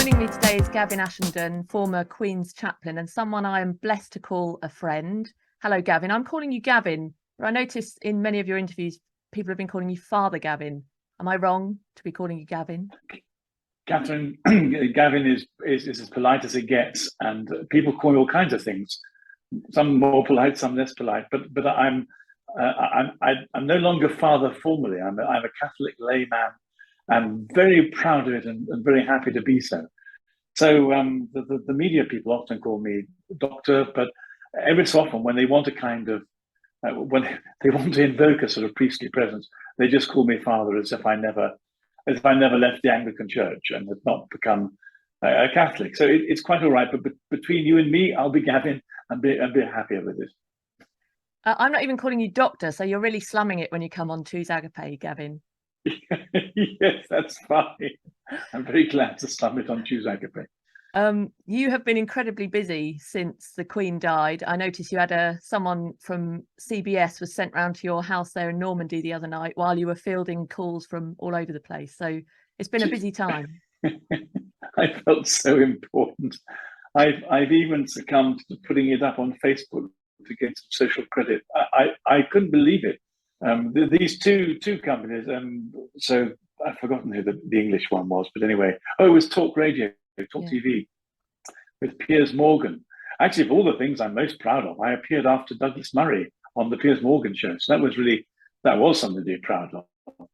Joining me today is Gavin Ashenden, former Queen's chaplain and someone I am blessed to call a friend. Hello, Gavin. I'm calling you Gavin, but I noticed in many of your interviews, people have been calling you Father Gavin. Am I wrong to be calling you Gavin? Catherine, Gavin is as polite as it gets, and people call me all kinds of things. Some more polite, some less polite. But I'm no longer father formally. I'm a Catholic layman. I'm very proud of it and very happy to be so. So the media people often call me doctor, but every so often when they want to when they want to invoke a sort of priestly presence, they just call me father as if I never left the Anglican Church and had not become a Catholic. So it's quite all right. But between you and me, I'll be Gavin and be happier with it. I'm not even calling you doctor, so you're really slumming it when you come on Choose Agape, Gavin. Yes, that's fine. I'm very glad to slum it on Choose Agape. You have been incredibly busy since the Queen died. I noticed you had someone from CBS was sent round to your house there in Normandy the other night while you were fielding calls from all over the place. So it's been a busy time. I felt so important. I've even succumbed to putting it up on Facebook to get some social credit. I couldn't believe it. These two companies, so I've forgotten who the English one was, but anyway, it was Talk Radio, Talk TV, with Piers Morgan. Actually, of all the things I'm most proud of, I appeared after Douglas Murray on the Piers Morgan show, so that was something to be proud of.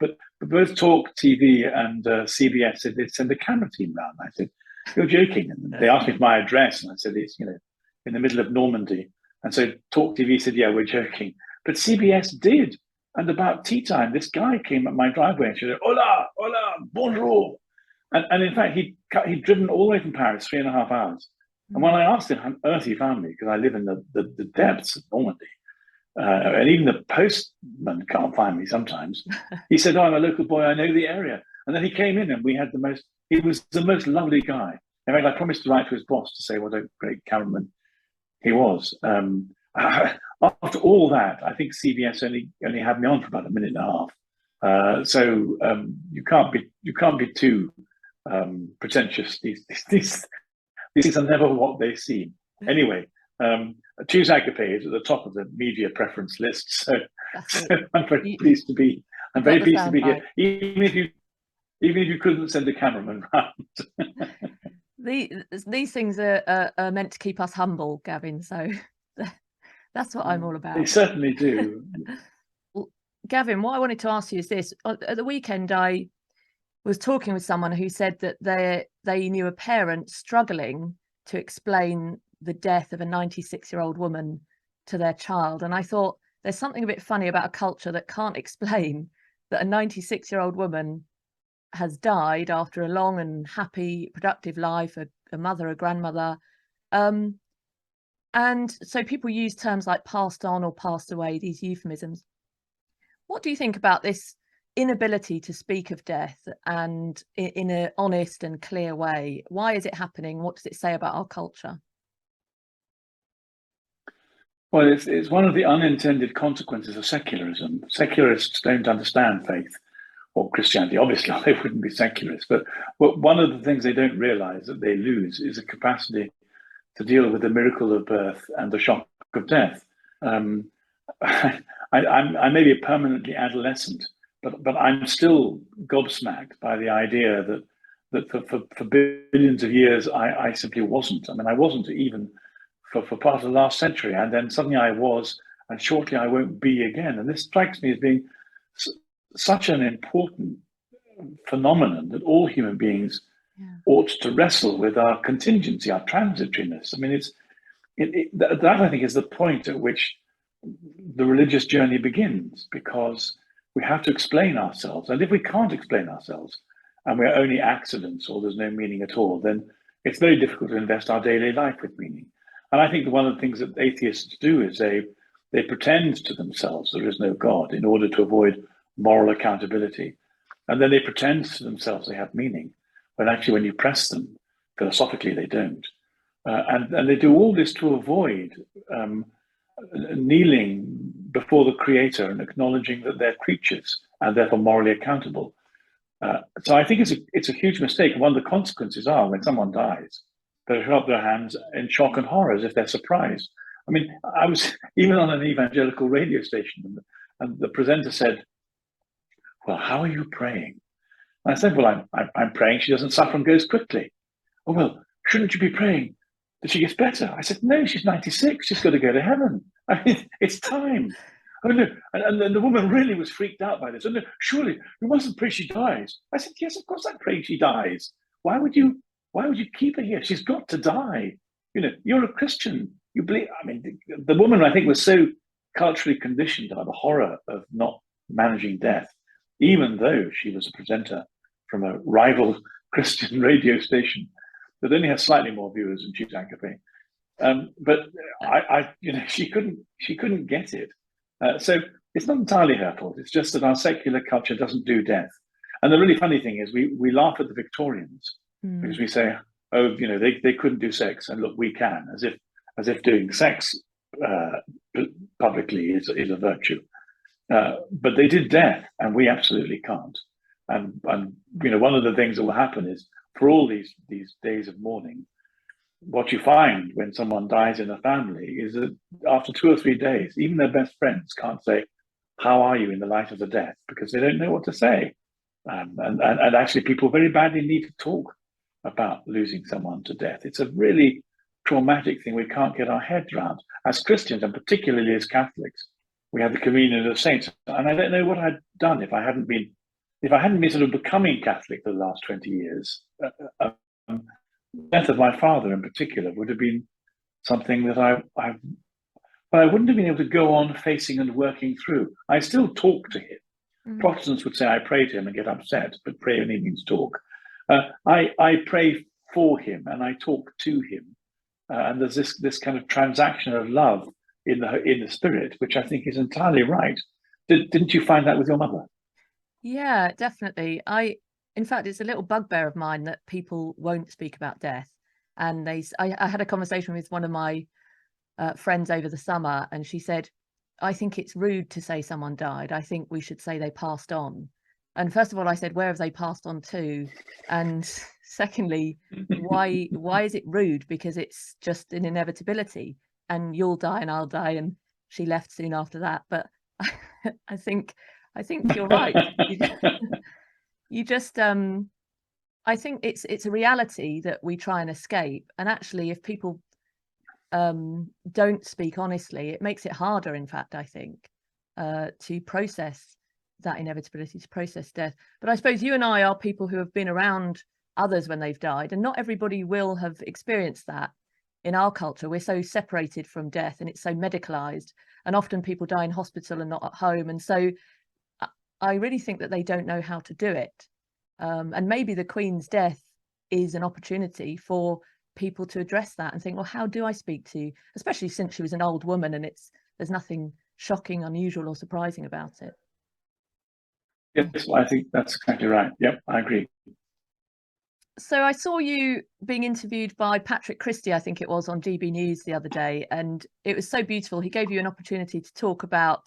But both Talk TV and CBS said they'd send a camera team round. I said, "You're joking." And they asked me for my address, and I said, "It's in the middle of Normandy." And so Talk TV said, "Yeah, we're joking." But CBS did. And about tea time, this guy came up my driveway and said, "Hola, hola, bonjour." And in fact, he'd driven all the way from Paris, 3.5 hours. And when I asked him how on earth he found me, because I live in the depths of Normandy, and even the postman can't find me sometimes, he said, "Oh, I'm a local boy, I know the area." And then he came in and he was the most lovely guy. In fact, I promised to write to his boss to say what a great cameraman he was. After all that, I think CBS only had me on for about a minute and a half. So you can't be too pretentious. These things are never what they seem. Anyway, Choose Agape is at the top of the media preference list. So I'm very pleased to be. I'm very pleased to be here, even if you couldn't send a cameraman round. These things are meant to keep us humble, Gavin. So that's what I'm all about. They certainly do. Well, Gavin, what I wanted to ask you is this. At the weekend, I was talking with someone who said that they knew a parent struggling to explain the death of a 96-year-old woman to their child. And I thought there's something a bit funny about a culture that can't explain that a 96-year-old woman has died after a long and happy, productive life, a mother, a grandmother. And so people use terms like passed on or passed away, these euphemisms. What do you think about this inability to speak of death and in an honest and clear way? Why is it happening? What does it say about our culture? Well, it's one of the unintended consequences of secularism. Secularists don't understand faith or Christianity. Obviously, they wouldn't be secularists. But one of the things they don't realize that they lose is a capacity to deal with the miracle of birth and the shock of death. I may be permanently adolescent, but I'm still gobsmacked by the idea that for billions of years I simply wasn't. I mean, I wasn't even for part of the last century, and then suddenly I was, and shortly I won't be again. And this strikes me as being such an important phenomenon that all human beings ought to wrestle with our contingency, our transitoriness. I mean, that I think is the point at which the religious journey begins, because we have to explain ourselves. And if we can't explain ourselves and we're only accidents or there's no meaning at all, then it's very difficult to invest our daily life with meaning. And I think one of the things that atheists do is they pretend to themselves there is no God in order to avoid moral accountability. And then they pretend to themselves they have meaning, when actually when you press them, philosophically they don't. And they do all this to avoid kneeling before the Creator and acknowledging that they're creatures and therefore morally accountable. So I think it's a huge mistake. And one of the consequences are when someone dies, they throw up their hands in shock and horror as if they're surprised. I mean, I was even on an evangelical radio station, and the presenter said, "Well, how are you praying?" And I said, "Well, I'm praying she doesn't suffer and goes quickly." "Oh, well, shouldn't you be praying that she gets better?" I said, "No, she's 96. She's got to go to heaven. I mean, it's time." Oh no! And then the woman really was freaked out by this. Oh no! Surely you mustn't pray she dies. I said, "Yes, of course I pray she dies. Why would you? Why would you keep her here? She's got to die. You know, you're a Christian. You believe." I mean, the woman I think was so culturally conditioned by the horror of not managing death, even though she was a presenter from a rival Christian radio station that only had slightly more viewers than Choose Agape. But she couldn't get it. So it's not entirely her fault. It's just that our secular culture doesn't do death. And the really funny thing is we laugh at the Victorians because we say, "Oh, they couldn't do sex, and look, we can," as if doing sex publicly is a virtue. But they did death, and we absolutely can't. And one of the things that will happen is for all these days of mourning, what you find when someone dies in a family is that after 2 or 3 days, even their best friends can't say, "How are you?" in the light of the death, because they don't know what to say. And actually, people very badly need to talk about losing someone to death. It's a really traumatic thing we can't get our heads around. As Christians, and particularly as Catholics, we have the communion of saints. And I don't know what I'd done if I hadn't been sort of becoming Catholic for the last 20 years. The death of my father in particular would have been something that I wouldn't have been able to go on facing and working through. I still talk to him. Protestants would say I pray to him and get upset, but pray only means talk. I pray for him and I talk to him, and there's this kind of transaction of love in the spirit, which I think is entirely right. Didn't you find that with your mother? Yeah, definitely. In fact, it's a little bugbear of mine that people won't speak about death. And I had a conversation with one of my friends over the summer, and she said, "I think it's rude to say someone died. I think we should say they passed on." And first of all, I said, "Where have they passed on to?" And secondly, why is it rude? Because it's just an inevitability, and you'll die and I'll die. And she left soon after that. But I think you're right. You just I think it's a reality that we try and escape. And actually, if people don't speak honestly, it makes it harder, in fact, I think, to process that inevitability, to process death. But I suppose you and I are people who have been around others when they've died, and not everybody will have experienced that. In our culture, we're so separated from death, and it's so medicalized, and often people die in hospital and not at home. And so I really think that they don't know how to do it. And maybe the Queen's death is an opportunity for people to address that and think, well, how do I speak to, especially since she was an old woman, and there's nothing shocking, unusual or surprising about it. Yes, I think that's exactly right. Yep, I agree. So I saw you being interviewed by Patrick Christie, I think it was, on GB News the other day, and it was so beautiful. He gave you an opportunity to talk about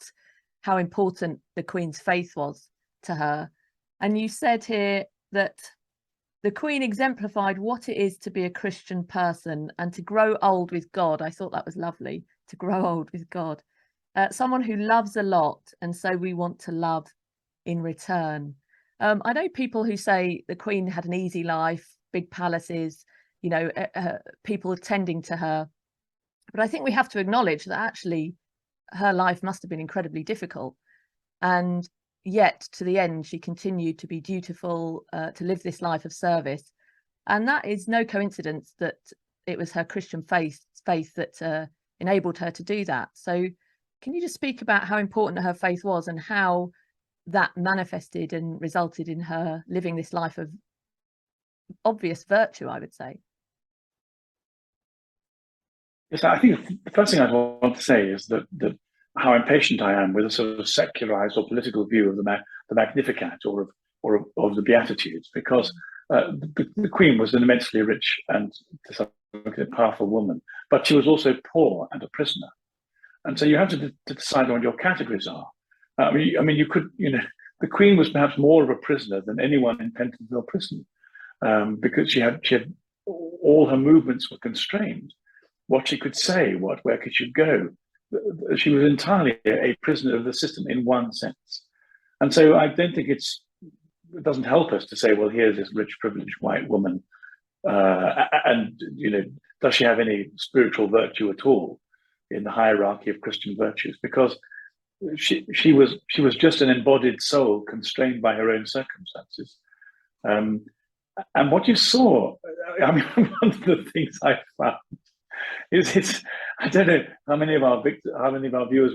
how important the Queen's faith was to her. And you said here that the Queen exemplified what it is to be a Christian person and to grow old with God. I thought that was lovely, to grow old with God. Someone who loves a lot, and so we want to love in return. I know people who say the Queen had an easy life, big palaces, people attending to her. But I think we have to acknowledge that actually her life must have been incredibly difficult. And yet to the end, she continued to be dutiful, to live this life of service. And that is no coincidence that it was her Christian faith that enabled her to do that. So can you just speak about how important her faith was and how that manifested and resulted in her living this life of obvious virtue, I would say? Yes, I think the first thing I want to say is that how impatient I am with a sort of secularized or political view of the Magnificat or of the Beatitudes, because the Queen was an immensely rich and to some extent powerful woman, but she was also poor and a prisoner, and so you have to decide on what your categories are. I mean, you could, the Queen was perhaps more of a prisoner than anyone in Pentonville Prison, because she had all her movements were constrained. What she could say, where could she go? She was entirely a prisoner of the system in one sense. And so I don't think it doesn't help us to say, well, here's this rich, privileged white woman, and does she have any spiritual virtue at all in the hierarchy of Christian virtues? Because she was just an embodied soul constrained by her own circumstances. And what you saw, I mean, one of the things I found is I don't know how many of our viewers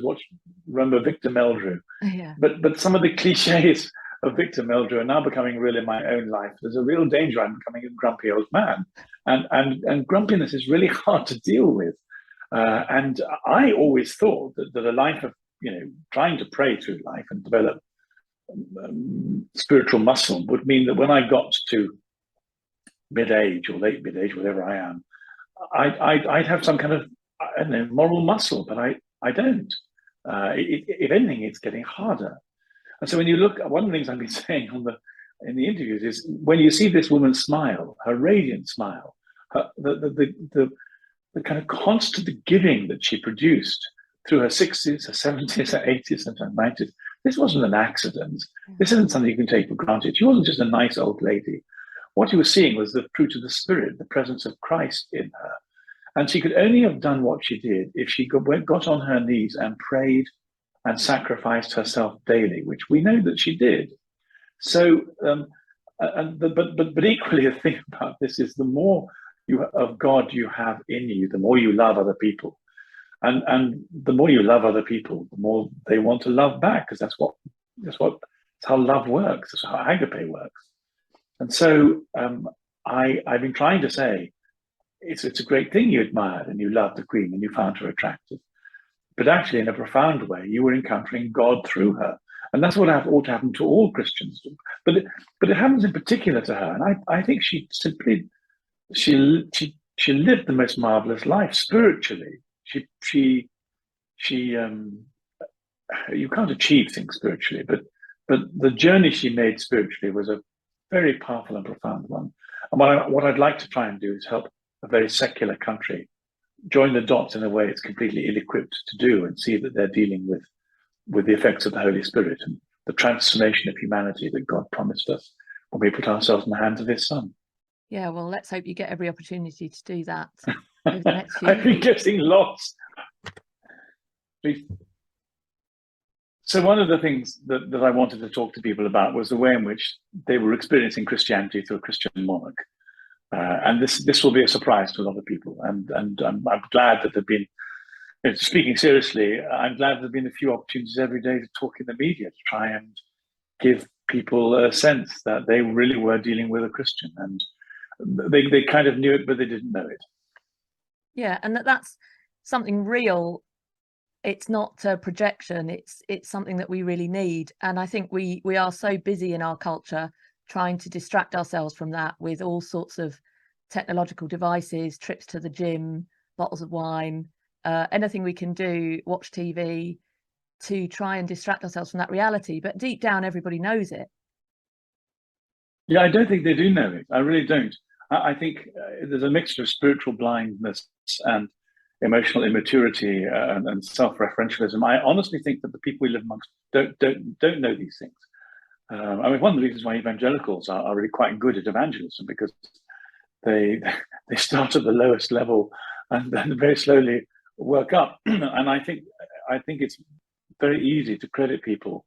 remember Victor Meldrew, Yeah. but some of the cliches of Victor Meldrew are now becoming real in my own life. There's a real danger I'm becoming a grumpy old man, and grumpiness is really hard to deal with. And I always thought that a life of trying to pray through life and develop spiritual muscle would mean that when I got to mid-age or late mid-age, whatever I am, I'd have some kind of moral muscle, but I don't. If anything, it's getting harder. And so when you look, one of the things I've been saying in the interviews is when you see this woman smile, her radiant smile, the kind of constant giving that she produced through her 60s, her 70s, her 80s, and her 90s, this wasn't an accident. This isn't something you can take for granted. She wasn't just a nice old lady. What you were seeing was the fruit of the Spirit, the presence of Christ in her. And she could only have done what she did if she got on her knees and prayed and sacrificed herself daily, which we know that she did. So, but equally, the thing about this is the more of God you have in you, the more you love other people, and the more you love other people, the more they want to love back, because that's how love works. That's how agape works. And so I've been trying to say it's a great thing you admired and you loved the Queen and you found her attractive. But actually, in a profound way, you were encountering God through her. And that's what ought to happen to all Christians. But it happens in particular to her. And I think she lived the most marvelous life spiritually. You can't achieve things spiritually, but the journey she made spiritually was a very powerful and profound one. And what I'd like to try and do is help a very secular country join the dots in a way it's completely ill-equipped to do, and see that they're dealing with the effects of the Holy Spirit and the transformation of humanity that God promised us when we put ourselves in the hands of his Son. Yeah, well, let's hope you get every opportunity to do that over the next few I've been weeks. getting lost. So one of the things that I wanted to talk to people about was the way in which they were experiencing Christianity through a Christian monarch. And this will be a surprise to a lot of people. And I'm glad that there've been, speaking seriously, I'm glad there've been a few opportunities every day to talk in the media to try and give people a sense that they really were dealing with a Christian, and they kind of knew it, but they didn't know it. Yeah, and that's something real. It's not a projection. It's something that we really need. And I think we are so busy in our culture trying to distract ourselves from that with all sorts of technological devices, trips to the gym, bottles of wine, anything we can do, watch TV, to try and distract ourselves from that reality. But deep down, everybody knows it. Yeah, I don't think they do know it. I really don't. I think there's a mixture of spiritual blindness and emotional immaturity and self-referentialism. I honestly think that the people we live amongst don't know these things. I mean, one of the reasons why evangelicals are really quite good at evangelism, because they start at the lowest level and then very slowly work up. And I think it's very easy to credit people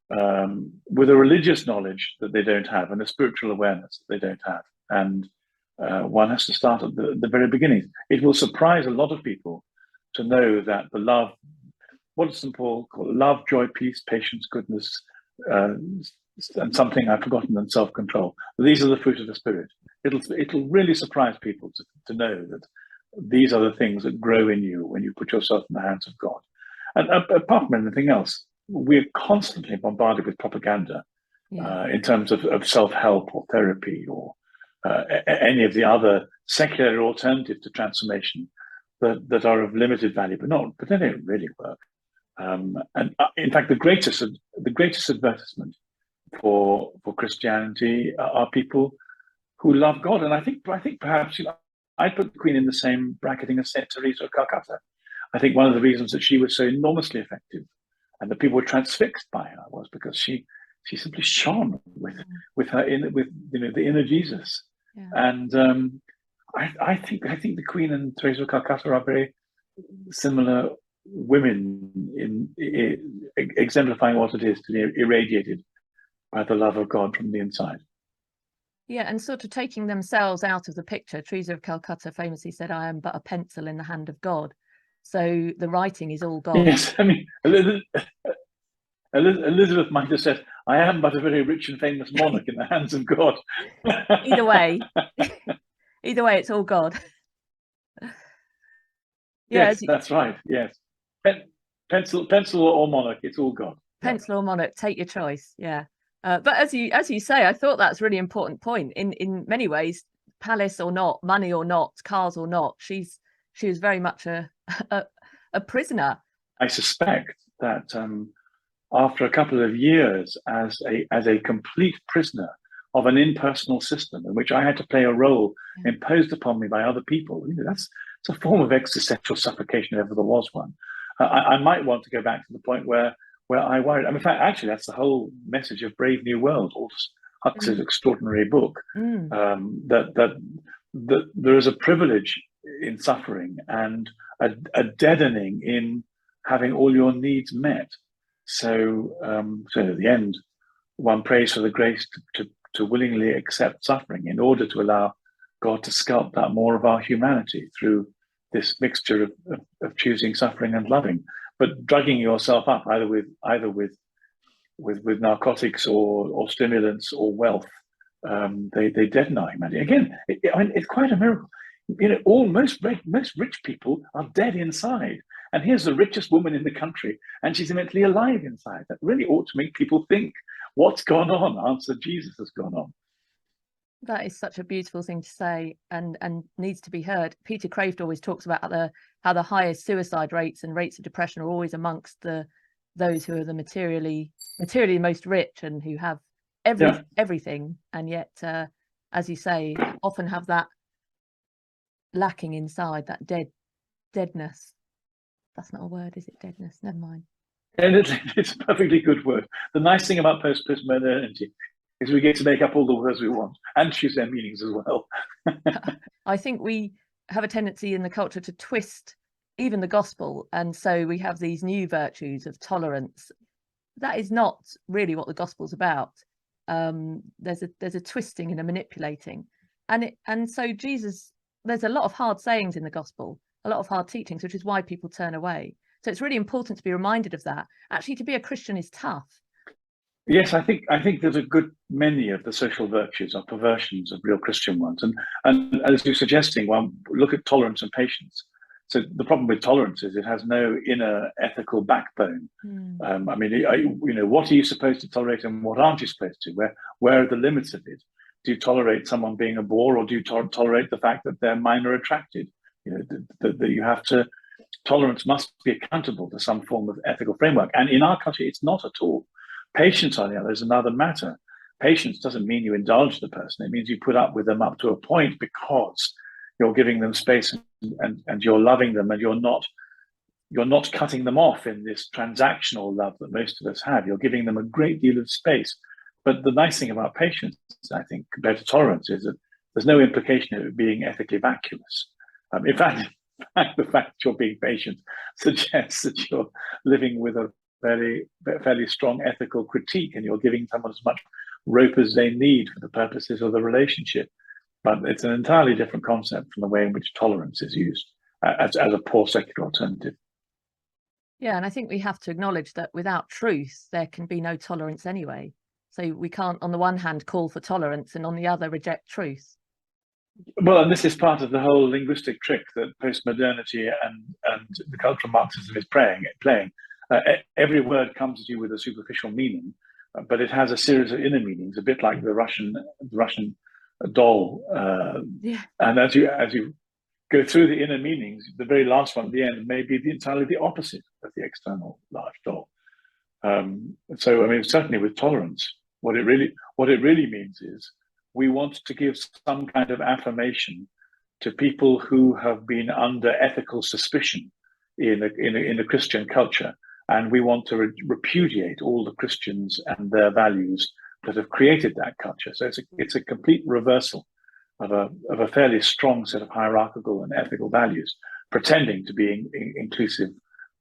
with a religious knowledge that they don't have and a spiritual awareness that they don't have. And one has to start at the very beginning. It will surprise a lot of people to know that the love, what does St. Paul call it? Love, joy, peace, patience, goodness, and something I've forgotten, and self-control. These are the fruit of the Spirit. It'll really surprise people to know that these are the things that grow in you when you put yourself in the hands of God. And apart from anything else, we're constantly bombarded with propaganda in terms of self-help or therapy or any of the other secular alternatives to transformation that are of limited value, but they don't really work. And in fact, the greatest the greatest advertisement for Christianity are people who love God. And I think perhaps, I put the Queen in the same bracketing as Saint Teresa of Calcutta. I think one of the reasons that she was so enormously effective and that people were transfixed by her was because she simply shone with the inner Jesus. Yeah. And I think the Queen and Teresa of Calcutta are very similar women in exemplifying what it is to be irradiated by the love of God from the inside. Yeah, and sort of taking themselves out of the picture. Teresa of Calcutta famously said, "I am but a pencil in the hand of God." So the writing is all God. Yes, I mean, Elizabeth might have said, "I am but a very rich and famous monarch in the hands of God." Either way, it's all God. Yeah, yes, that's right. Yes, pencil or monarch, it's all God. Pencil or monarch, take your choice. Yeah, but as you say, I thought that's a really important point. In many ways, palace or not, money or not, cars or not, she was very much a prisoner. I suspect that after a couple of years as a complete prisoner of an impersonal system in which I had to play a role imposed upon me by other people, it's a form of existential suffocation if ever there was one. I might want to go back to the point where I worried. I mean, in fact, actually, that's the whole message of Brave New World, Aldous Huxley's extraordinary book. That there is a privilege in suffering and a deadening in having all your needs met. So at the end, one prays for the grace to willingly accept suffering in order to allow God to sculpt out more of our humanity through this mixture of choosing suffering and loving, but drugging yourself up either with narcotics or stimulants or wealth. They deaden our humanity. Again, it's quite a miracle. Most rich people are dead inside. And here's the richest woman in the country, and she's immensely alive inside. That really ought to make people think, what's gone on? Answer, Jesus has gone on. That is such a beautiful thing to say, and needs to be heard. Peter Kraft always talks about how the highest suicide rates and rates of depression are always amongst those who are the materially most rich and who have everything, and yet, as you say, often have that lacking inside, that deadness. That's not a word, is it? Deadness. Never mind. And it's a perfectly good word. The nice thing about postmodernity is we get to make up all the words we want and choose their meanings as well. I think we have a tendency in the culture to twist even the gospel, and so we have these new virtues of tolerance. That is not really what the gospel's about. There's a twisting and a manipulating, and so Jesus. There's a lot of hard sayings in the gospel, a lot of hard teachings, which is why people turn away. So it's really important to be reminded of that. Actually, to be a Christian is tough. Yes, I think there's a good many of the social virtues are perversions of real Christian ones, and as you're suggesting, one look at tolerance and patience. So the problem with tolerance is it has no inner ethical backbone. I mean, what are you supposed to tolerate and what aren't you supposed to? Where are the limits of it? Do you tolerate someone being a bore, or do you tolerate the fact that they're minor attracted? That you have to. Tolerance must be accountable to some form of ethical framework, and in our country, it's not at all. Patience, on the other, is another matter. Patience doesn't mean you indulge the person; it means you put up with them up to a point because you're giving them space and you're loving them, and you're not cutting them off in this transactional love that most of us have. You're giving them a great deal of space. But the nice thing about patience, I think, compared to tolerance, is that there's no implication of it being ethically vacuous. In fact, the fact that you're being patient suggests that you're living with a fairly strong ethical critique, and you're giving someone as much rope as they need for the purposes of the relationship. But it's an entirely different concept from the way in which tolerance is used as a poor secular alternative. Yeah, and I think we have to acknowledge that without truth, there can be no tolerance anyway. So we can't, on the one hand, call for tolerance and on the other, reject truth. Well, and this is part of the whole linguistic trick that postmodernity and the cultural Marxism is playing. Every word comes to you with a superficial meaning, but it has a series of inner meanings, a bit like the Russian doll. And as you go through the inner meanings, the very last one at the end may be entirely the opposite of the external large doll. So I mean, certainly with tolerance, what it really means is we want to give some kind of affirmation to people who have been under ethical suspicion in a Christian culture, and we want to repudiate all the Christians and their values that have created that culture. So it's a complete reversal of a fairly strong set of hierarchical and ethical values, pretending to be inclusive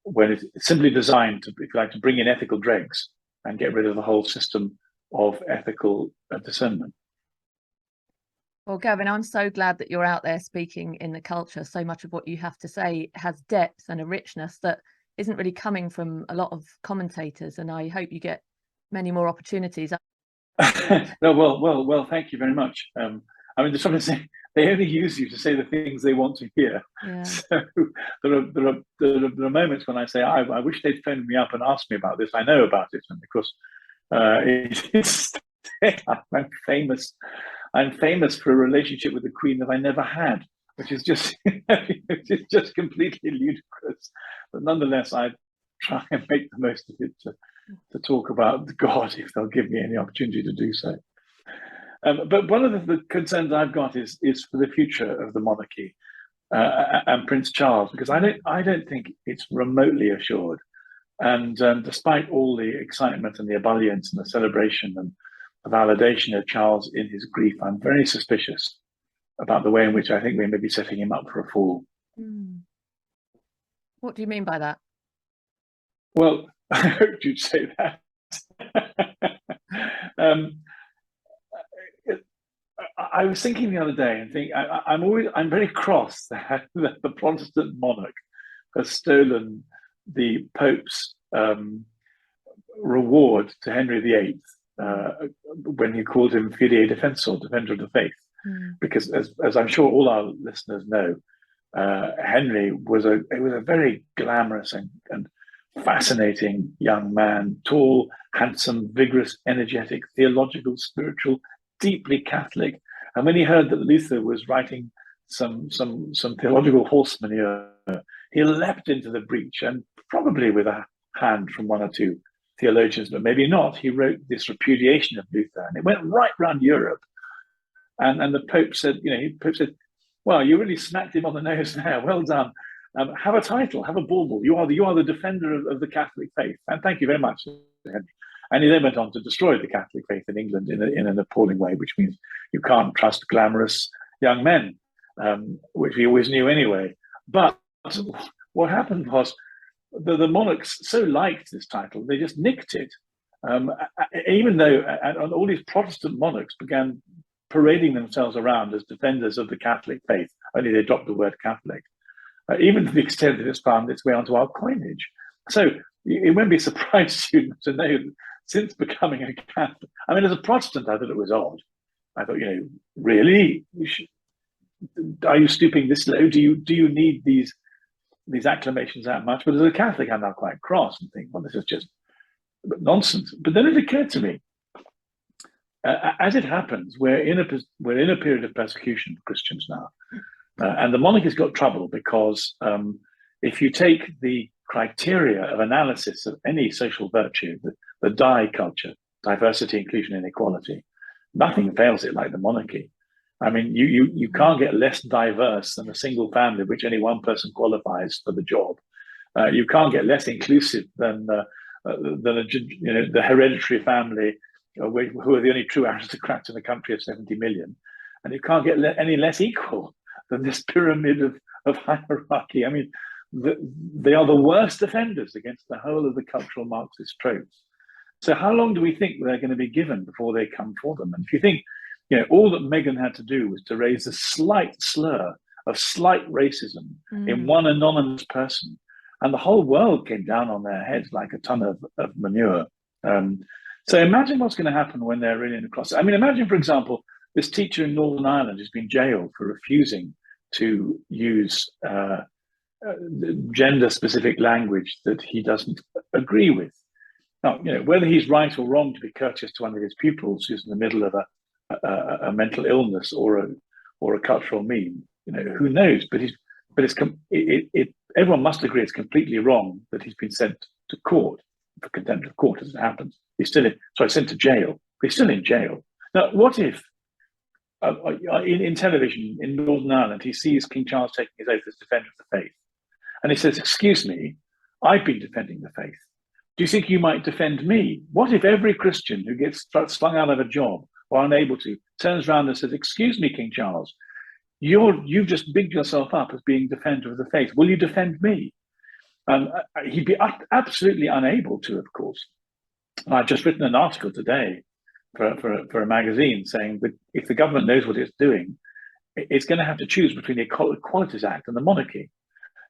when it's simply designed to, if you like, to bring in ethical dregs and get rid of the whole system of ethical discernment. Well, Gavin, I'm so glad that you're out there speaking in the culture. So much of what you have to say has depth and a richness that isn't really coming from a lot of commentators, and I hope you get many more opportunities. No, well, thank you very much. I mean, there's something to say, they only use you to say the things they want to hear. Yeah. So there are moments when I say, I wish they'd phoned me up and asked me about this. I know about it, and because it's I'm famous for a relationship with the Queen that I never had, which is just it's just completely ludicrous. But nonetheless, I try and make the most of it to talk about God if they'll give me any opportunity to do so. But one of the concerns I've got is for the future of the monarchy and Prince Charles, because I don't think it's remotely assured. And despite all the excitement and the ebullience and the celebration and the validation of Charles in his grief, I'm very suspicious about the way in which I think we may be setting him up for a fall. What do you mean by that? Well, I hoped you'd say that. I was thinking the other day and think I'm very cross that the Protestant monarch has stolen the Pope's reward to Henry VIII when he called him fidei defensor, defender of the faith. Because as I'm sure all our listeners know, Henry was a very glamorous and fascinating young man, tall, handsome, vigorous, energetic, theological, spiritual, deeply Catholic. And when he heard that Luther was writing some theological horse manure, he leapt into the breach, and probably with a hand from one or two theologians, but maybe not, he wrote this repudiation of Luther, and it went right around Europe. And the Pope said, Pope said, well, you really smacked him on the nose there. Well done. Have a title, have a bauble. You are the defender of the Catholic faith. And thank you very much, Henry. And he then went on to destroy the Catholic faith in England in an appalling way, which means you can't trust glamorous young men, which we always knew anyway. But what happened was the monarchs so liked this title, they just nicked it. Even though and all these Protestant monarchs began parading themselves around as defenders of the Catholic faith, only they dropped the word Catholic, even to the extent that it's found its way onto our coinage. So it won't be a surprise to you to know that since becoming a Catholic, I mean, as a Protestant, I thought it was odd. I thought, really, are you stooping this low? Do you need these acclamations that much? But as a Catholic, I'm now quite cross and think, well, this is just nonsense. But then it occurred to me, as it happens, we're in a period of persecution for Christians now, and the monarchy's got trouble because if you take the criteria of analysis of any social virtue, the DIE culture, diversity, inclusion, and equality, nothing fails it like the monarchy. I mean, you can't get less diverse than a single family which any one person qualifies for the job. You can't get less inclusive than the hereditary family, who are the only true aristocrats in a country of 70 million. And you can't get any less equal than this pyramid of hierarchy. I mean, they are the worst offenders against the whole of the cultural Marxist tropes. So how long do we think they're going to be given before they come for them? And if you think, all that Meghan had to do was to raise a slight slur of slight racism in one anonymous person, and the whole world came down on their heads like a ton of manure. So imagine what's going to happen when they're really in the cross. I mean, imagine, for example, this teacher in Northern Ireland who's been jailed for refusing to use gender-specific language that he doesn't agree with. Now, whether he's right or wrong to be courteous to one of his pupils who's in the middle of a mental illness or a cultural meme, who knows? But everyone must agree it's completely wrong that he's been sent to court for contempt of court as it happens. He's still sent to jail. He's still in jail. Now, what if in television in Northern Ireland, he sees King Charles taking his oath as defender of the faith, and he says, "Excuse me, I've been defending the faith. Do you think you might defend me?" What if every Christian who gets slung out of a job or unable to turns around and says, "Excuse me, King Charles, you've just bigged yourself up as being defender of the faith. Will you defend me?" He'd be absolutely unable to, of course. I've just written an article today for a magazine saying that if the government knows what it's doing, it's going to have to choose between the Equalities Act and the monarchy.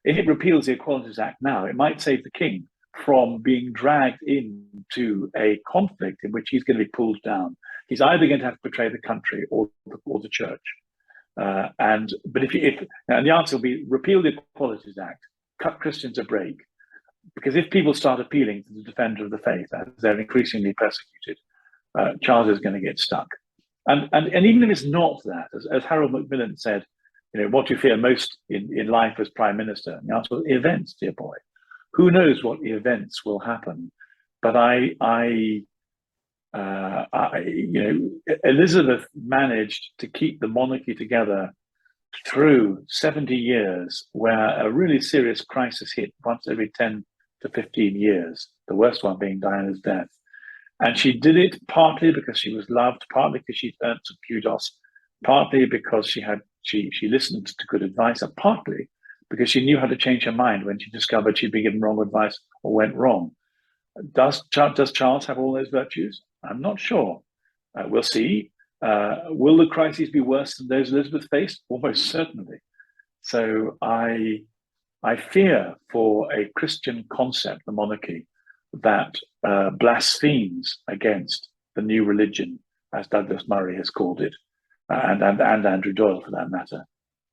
If it repeals the Equalities Act now, it might save the king from being dragged into a conflict in which he's going to be pulled down. He's either going to have to betray the country or the church. But if the answer will be repeal the Equalities Act, cut Christians a break, because if people start appealing to the defender of the faith as they're increasingly persecuted, Charles is going to get stuck. And even if it's not that, as Harold Macmillan said, what do you fear most in life as Prime Minister? And the answer was events, dear boy. Who knows what events will happen? But Elizabeth managed to keep the monarchy together through 70 years where a really serious crisis hit once every 10 to 15 years, the worst one being Diana's death. And she did it partly because she was loved, partly because she'd earned some kudos, partly because she listened to good advice, and partly because she knew how to change her mind when she discovered she'd been given wrong advice or went wrong. Does Charles have all those virtues? I'm not sure. We'll see. Will the crises be worse than those Elizabeth faced? Almost certainly. So I fear for a Christian concept, the monarchy, that blasphemes against the new religion, as Douglas Murray has called it, and Andrew Doyle for that matter.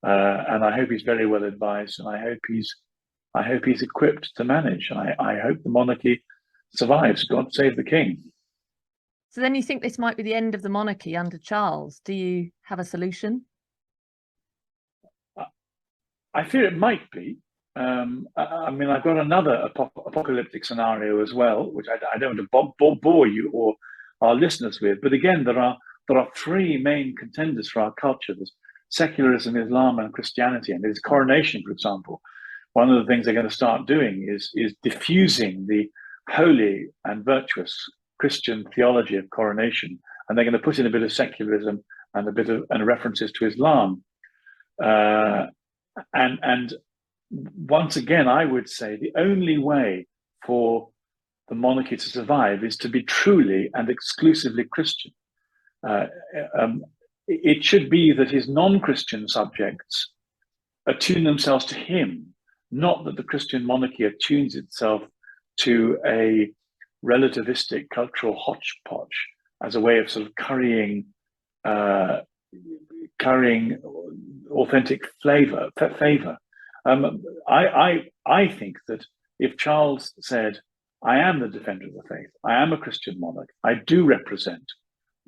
And I hope he's very well advised, and I hope he's equipped to manage. And I hope the monarchy survives. God save the king. So then you think this might be the end of the monarchy under Charles? Do you have a solution? I fear it might be. I've got another apocalyptic scenario as well, which I don't want to bore you or our listeners with. But again, there are three main contenders for our culture: there's secularism, Islam, and Christianity. And there's coronation, for example. One of the things they're going to start doing is diffusing the holy and virtuous Christian theology of coronation, and they're going to put in a bit of secularism and references to Islam. And once again, I would say the only way for the monarchy to survive is to be truly and exclusively Christian. It should be that his non-Christian subjects attune themselves to him, not that the Christian monarchy attunes itself to a relativistic cultural hodgepodge as a way of sort of currying authentic favor. I think that if Charles said, "I am the defender of the faith, I am a Christian monarch, I do represent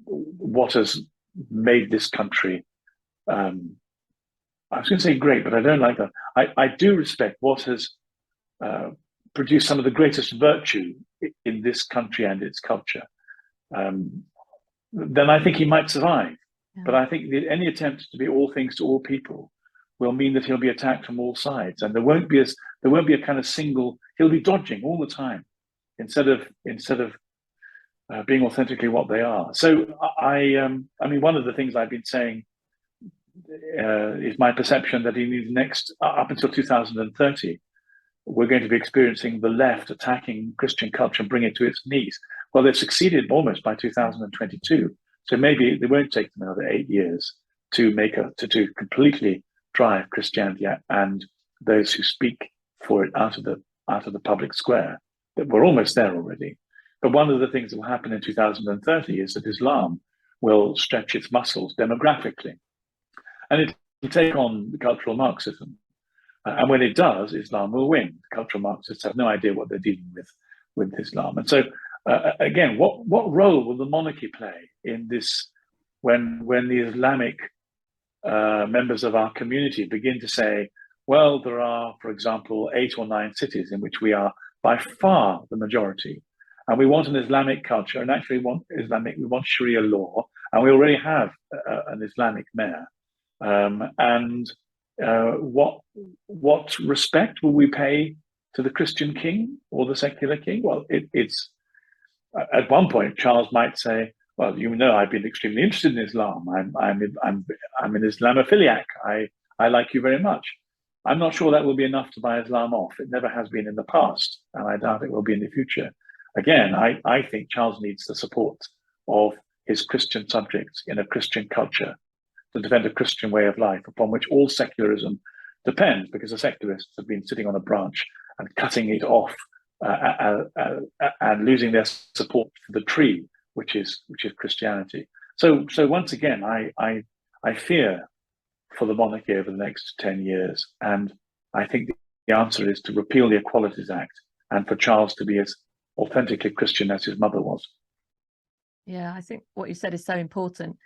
what has made this country," I was going to say great, but I don't like that. I do respect what has produced some of the greatest virtue in this country and its culture. Then I think he might survive. Yeah. But I think that any attempt to be all things to all people will mean that he'll be attacked from all sides, and there won't be a kind of single. He'll be dodging all the time instead of being authentically what they are. So one of the things I've been saying is my perception that in the next up until 2030, we're going to be experiencing the left attacking Christian culture and bring it to its knees. Well, they've succeeded almost by 2022, so maybe it won't take them another 8 years to completely drive Christianity and those who speak for it out of the public square. We're almost there already. But one of the things that will happen in 2030 is that Islam will stretch its muscles demographically, and it will take on the cultural Marxism. And when it does, Islam will win. The cultural Marxists have no idea what they're dealing with Islam. And so, again, what role will the monarchy play in this when the Islamic members of our community begin to say, well, there are, for example, 8 or 9 cities in which we are by far the majority, and we want an Islamic culture, and actually we want Sharia law, and we already have an Islamic mayor. And what respect will we pay to the Christian king or the secular king? Well, it's at one point Charles might say, "Well, I've been extremely interested in Islam. I'm an Islamophiliac. I like you very much." I'm not sure that will be enough to buy Islam off. It never has been in the past, and I doubt it will be in the future. Again, I think Charles needs the support of his Christian subjects in a Christian culture to defend a Christian way of life upon which all secularism depends, because the secularists have been sitting on a branch and cutting it off and losing their support for the tree, which is Christianity. So once again, I fear for the monarchy over the next 10 years. And I think the answer is to repeal the Equalities Act and for Charles to be as authentically Christian as his mother was. Yeah, I think what you said is so important.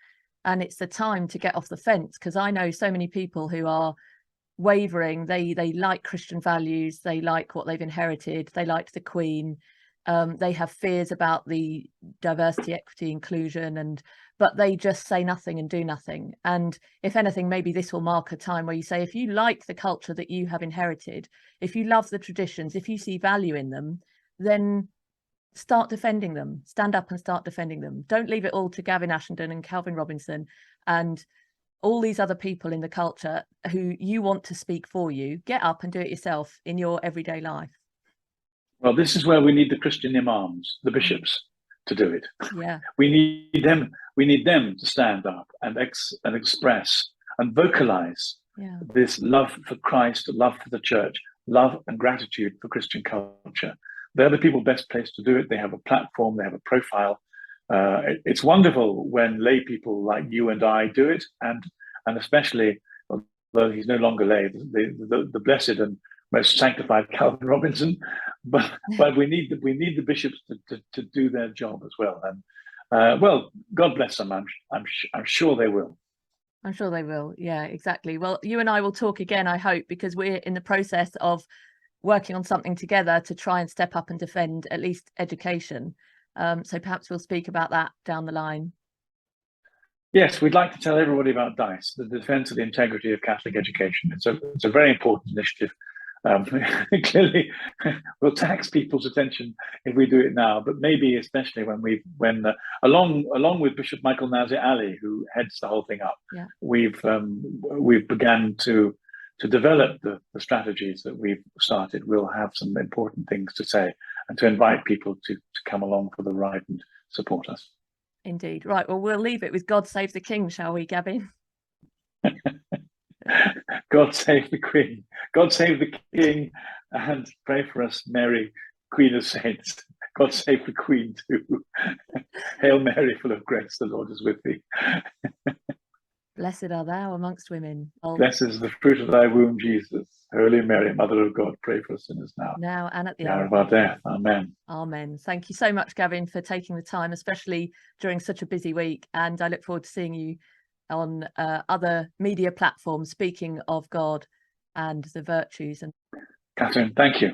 And it's the time to get off the fence, because I know so many people who are wavering. They like Christian values. They like what they've inherited. They like the Queen. They have fears about the diversity, equity, inclusion, but they just say nothing and do nothing. And if anything, maybe this will mark a time where you say, if you like the culture that you have inherited, if you love the traditions, if you see value in them, then start defending them. Stand up and start defending them. Don't leave it all to Gavin Ashenden and Calvin Robinson and all these other people in the culture who you want to speak for you. Get up and do it yourself in your everyday life. Well, this is where we need the Christian imams, the bishops, to do it. Yeah, we need them. We need them to stand up and express and vocalize this love for Christ, love for the church, love and gratitude for Christian culture. They're the people best placed to do it. They have a platform. They have a profile. It's wonderful when lay people like you and I do it, and especially, although he's no longer lay, the blessed and most sanctified Calvin Robinson, but we need the bishops to do their job as well. And well, God bless them. I'm sure they will. I'm sure they will. Yeah, exactly. Well, you and I will talk again, I hope, because we're in the process of working on something together to try and step up and defend at least education. So perhaps we'll speak about that down the line. Yes, we'd like to tell everybody about DICE, the Defence of the Integrity of Catholic Education. It's a very important initiative. Clearly, we'll tax people's attention if we do it now, but maybe especially when along with Bishop Michael Nazir Ali, who heads the whole thing up, we've begun to develop the strategies that we've started. We'll have some important things to say and to invite people to come along for the ride and support us. Indeed. Right. Well, we'll leave it with God Save the King, shall we, Gavin? God save the Queen. God save the King, and pray for us, Mary, Queen of Saints. God save the Queen too. Hail Mary, full of grace, the Lord is with thee. Blessed are thou amongst women. Blessed is the fruit of thy womb, Jesus. Holy Mary, Mother of God, pray for us sinners now and at the hour of our death. Amen. Amen. Thank you so much, Gavin, for taking the time, especially during such a busy week. And I look forward to seeing you on other media platforms, speaking of God and the virtues. And Catherine, thank you.